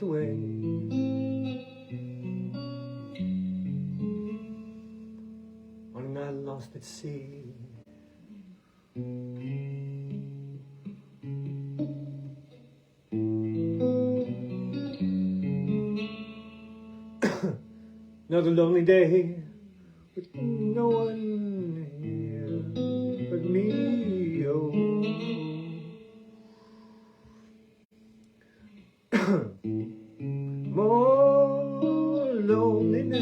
washed away. One I lost at sea. Another lonely day with no one here but me. Oh. More loneliness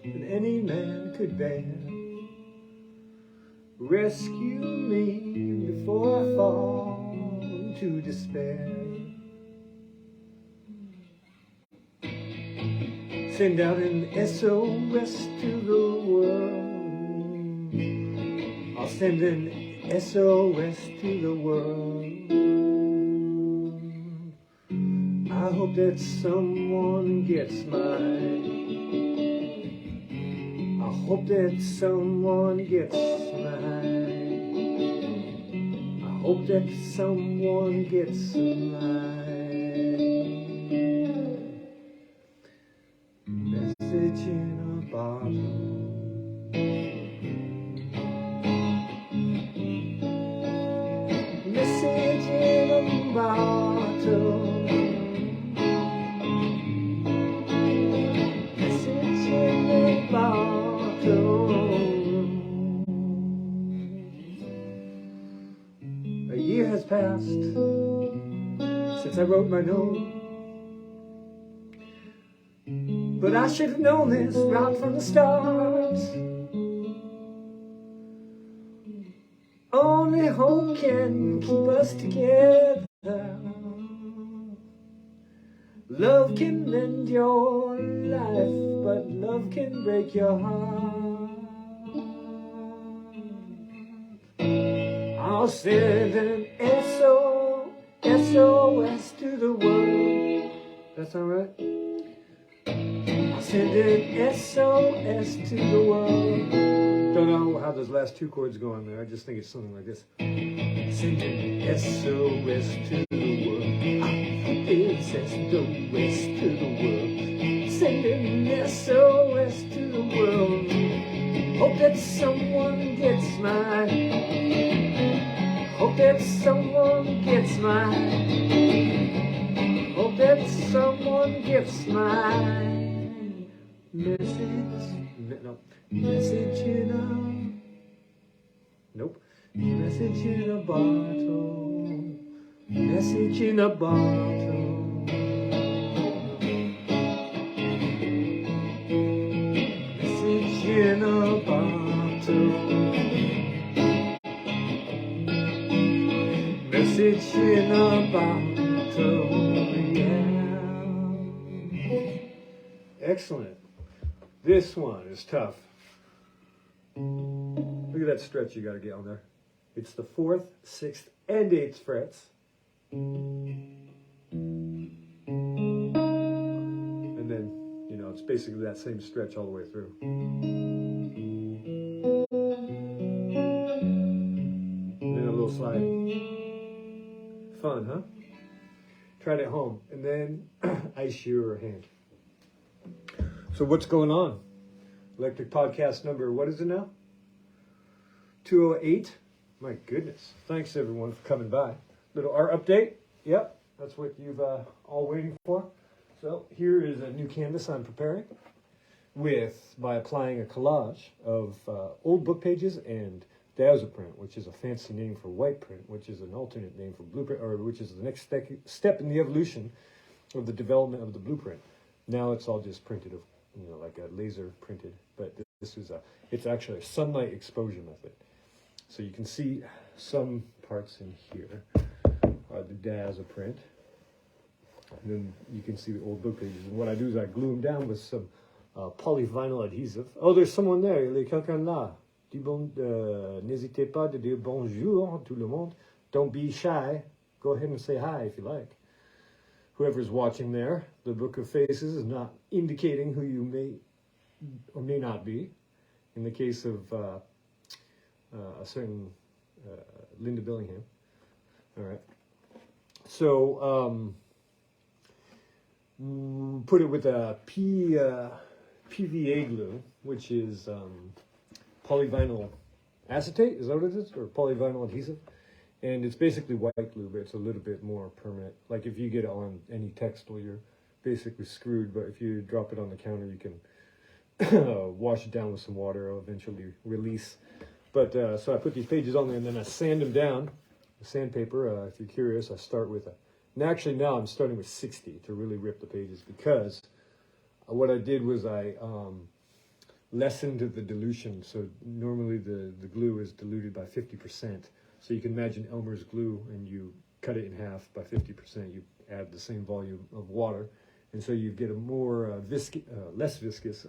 than any man could bear. Rescue me before I fall into despair. Send out an SOS to the world. I'll send an SOS to the world. I hope that someone gets mine. I hope that someone gets mine. I hope that someone gets mine. Message in a bottle. Message in a bottle. Message in a bottle. A year has passed since I wrote my note. But I should have known this right from the start. Only hope can keep us together. Love can mend your life, but love can break your heart. I'll send an SOS to the world. That's all right? Send an SOS to the world. Don't know how those last two chords go on there. I just think it's something like this. Send an SOS to the world. It's SOS to the world. Send an SOS to the world. Hope that someone gets mine. Hope that someone gets mine. Hope that someone gets mine. Message in a, nope, message in a bottle, message in a bottle, message in a bottle, message in a bottle, yeah. Excellent. This one is tough. Look at that stretch you got to get on there. It's the 4th, 6th, and 8th frets. And then, you know, it's basically that same stretch all the way through. And then a little slide. Fun, huh? Try it at home. And then ice your hand. So what's going on? Electric podcast number, what is it now? 208? My goodness. Thanks everyone for coming by. Little art update. Yep, that's what you've all waiting for. So here is a new canvas I'm preparing by applying a collage of old book pages and dazzle print, which is a fancy name for white print, which is an alternate name for blueprint, or which is the next step in the evolution of the development of the blueprint. Now it's all just printed, you know, like a laser printed, but this is it's actually a sunlight exposure method. So you can see some parts in here are the dazzle print. And then you can see the old book pages. And what I do is I glue them down with some polyvinyl adhesive. Oh, there's someone there. Il y a quelqu'un là. N'hésitez pas de dire bonjour tout le monde. Don't be shy. Go ahead and say hi if you like. Whoever's watching there, the Book of Faces is not indicating who you may or may not be. In the case of a certain Linda Billingham. All right. So put it with a PVA glue, which is polyvinyl acetate, is that what it is? Or polyvinyl adhesive? And it's basically white glue, but it's a little bit more permanent. Like if you get it on any textile, you're basically screwed, but if you drop it on the counter, you can wash it down with some water. It'll eventually release. But so I put these pages on there, and then I sand them down with sandpaper. If you're curious, I start with and actually now I'm starting with 60 to really rip the pages, because what I did was I lessened the dilution. So normally the glue is diluted by 50%. So you can imagine Elmer's glue, and you cut it in half by 50%. You add the same volume of water, and so you get a more less viscous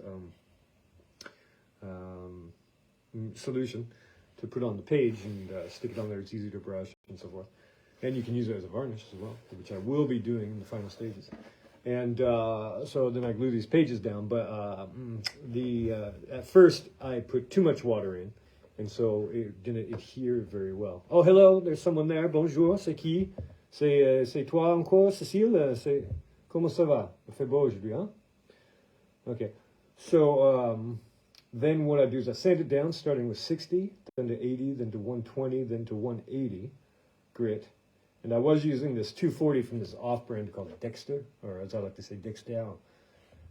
solution to put on the page and stick it on there. It's easy to brush and so forth. And you can use it as a varnish as well, which I will be doing in the final stages. And so then I glue these pages down. But at first I put too much water in, and so it didn't adhere very well. Oh, hello, there's someone there. Bonjour, c'est qui? C'est toi encore, Cécile? Comment ça va? Il fait beau aujourd'hui, hein? Okay. So then what I do is I sand it down, starting with 60, then to 80, then to 120, then to 180 grit. And I was using this 240 from this off-brand called Dexter, or as I like to say, Dexter.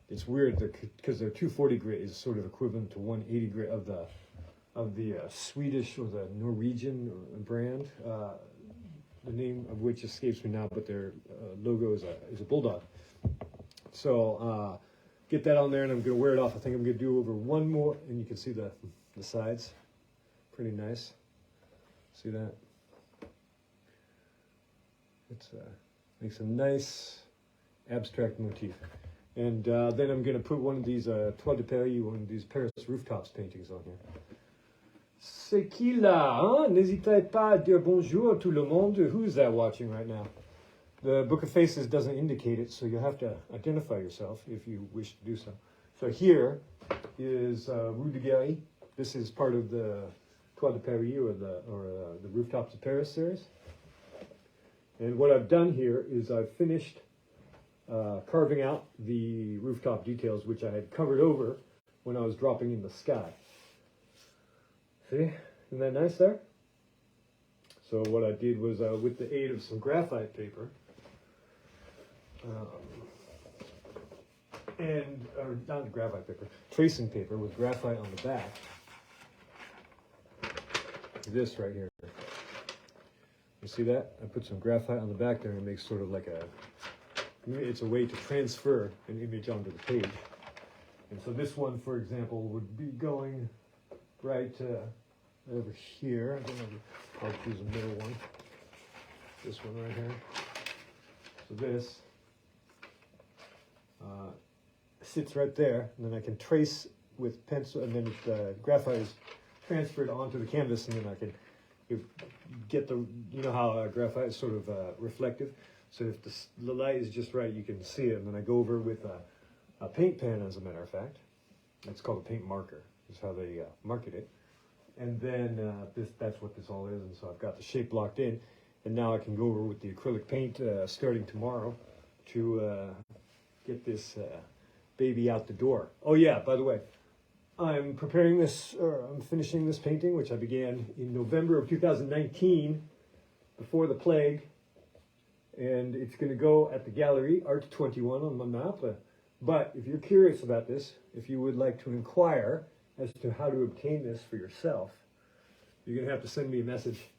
It's weird because their 240 grit is sort of equivalent to 180 grit of the Swedish or the Norwegian brand, the name of which escapes me now, but their logo is a bulldog. So get that on there, and I'm going to wear it off. I think I'm going to do over one more, and you can see the sides. Pretty nice. See that? It makes a nice abstract motif. And then I'm going to put one of these Toile de Paris, one of these Paris rooftops paintings on here. C'est qui là, hein? N'hésitez pas à dire bonjour à tout le monde. Who's that watching right now? The Book of Faces doesn't indicate it, so you'll have to identify yourself if you wish to do so. So here is Rue de Guéry. This is part of the Toile de Paris or the Rooftops of Paris series. And what I've done here is I've finished carving out the rooftop details, which I had covered over when I was dropping in the sky. See? Isn't that nice there? So what I did was, with the aid of some graphite paper, or not graphite paper, tracing paper with graphite on the back. This right here. You see that? I put some graphite on the back there, and it makes sort of like it's a way to transfer an image onto the page. And so this one, for example, would be going right over here. I'll choose a middle one. This one right here. So this sits right there, and then I can trace with pencil, and then the graphite is transferred onto the canvas, and then I can get you know how graphite is sort of reflective. So if the light is just right, you can see it. And then I go over with a paint pen, as a matter of fact. It's called a paint marker. Is how they market it. And then that's what this all is. And so I've got the shape locked in. And now I can go over with the acrylic paint starting tomorrow to get this baby out the door. Oh yeah, by the way, I'm finishing this painting, which I began in November of 2019, before the plague. And it's going to go at the gallery, Art 21 on Montmartre. But if you're curious about this, if you would like to inquire as to how to obtain this for yourself, you're going to have to send me a message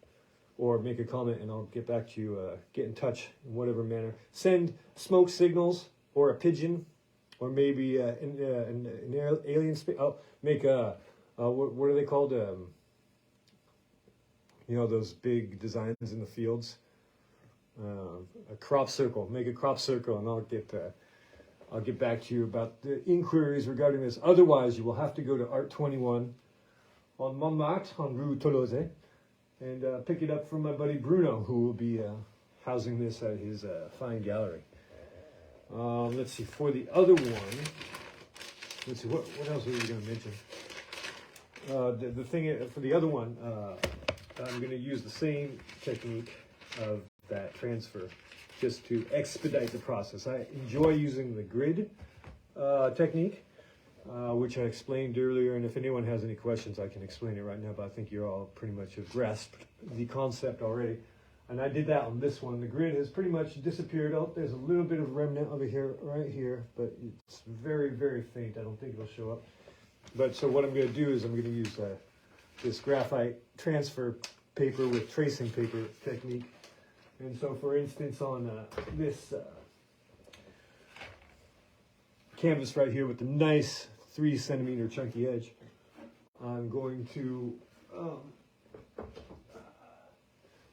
or make a comment, and I'll get back to you, get in touch in whatever manner. Send smoke signals or a pigeon, or maybe an alien space. I'll make what are they called? You know, those big designs in the fields. A crop circle. Make a crop circle, and I'll get back to you about the inquiries regarding this. Otherwise, you will have to go to Art 21 on Montmartre, on Rue Tolosa, and pick it up from my buddy Bruno, who will be housing this at his fine gallery. Let's see, for the other one, let's see, what else are we going to mention? The thing, for the other one, I'm going to use the same technique of that transfer. just to expedite the process. I enjoy using the grid technique, which I explained earlier, and if anyone has any questions, I can explain it right now, but I think you're all pretty much have grasped the concept already. And I did that on this one. The grid has pretty much disappeared. Oh, there's a little bit of remnant over here, right here, but it's very, very faint. I don't think it'll show up. But so what I'm going to do is I'm going to use this graphite transfer paper with tracing paper technique. And so, for instance, on this canvas right here with the nice 3 centimeter chunky edge, I'm going to,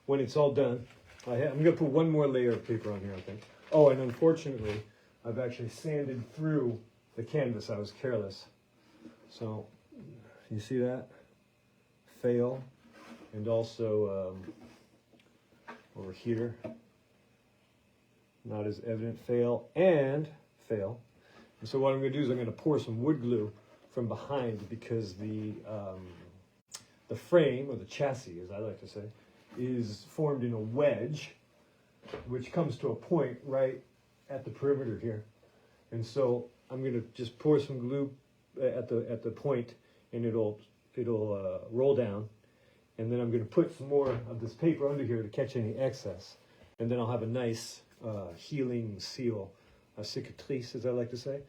when it's all done, I'm going to put one more layer of paper on here, I think. Oh, and unfortunately, I've actually sanded through the canvas. I was careless. So, you see that? Fail. And also over here, not as evident, fail and fail. And so what I'm going to do is I'm going to pour some wood glue from behind, because the frame, or the chassis as I like to say, is formed in a wedge, which comes to a point right at the perimeter here. And so I'm going to just pour some glue at the point, and it'll roll down. And then I'm going to put some more of this paper under here to catch any excess. And then I'll have a nice healing seal, a cicatrice, as I like to say,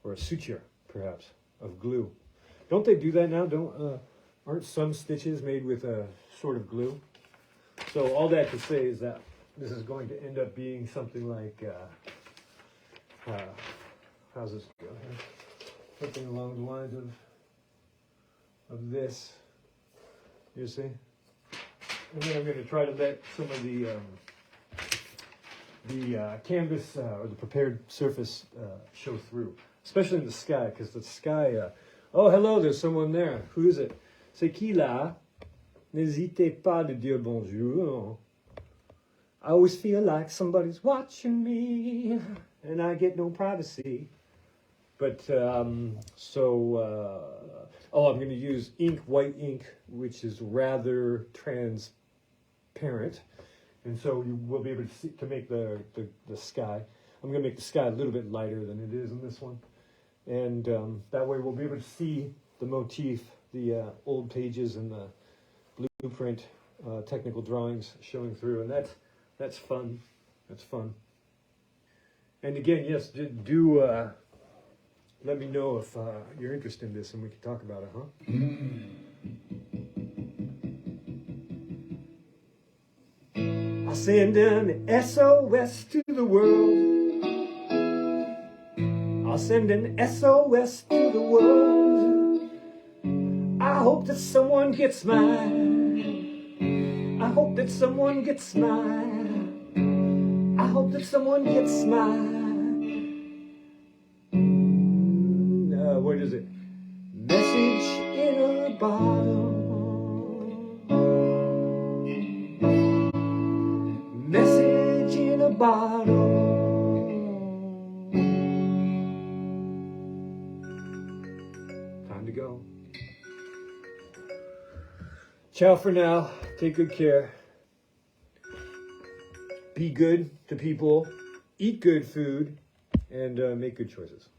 or a suture, perhaps, of glue. Don't they do that now? Aren't some stitches made with a sort of glue? So all that to say is that this is going to end up being something like, how's this go here? Something along the lines of this. You see? And then I'm going to try to let some of the canvas or the prepared surface show through, especially in the sky, because the sky. Oh, hello, there's someone there. Who is it? C'est qui là? N'hésitez pas de dire bonjour. I always feel like somebody's watching me, and I get no privacy. But, I'm going to use white ink, which is rather transparent. And so you will be able to see, to make the sky. I'm going to make the sky a little bit lighter than it is in this one. And that way we'll be able to see the motif, the old pages and the blueprint technical drawings showing through. And that's fun. That's fun. And again, yes, do let me know if you're interested in this, and we can talk about it, huh? I send an SOS to the world. I'll send an SOS to the world. I hope that someone gets mine. I hope that someone gets mine. I hope that someone gets mine. What is it? Message in a bottle. Message in a bottle. Time to go. Ciao for now. Take good care. Be good to people. Eat good food. And make good choices.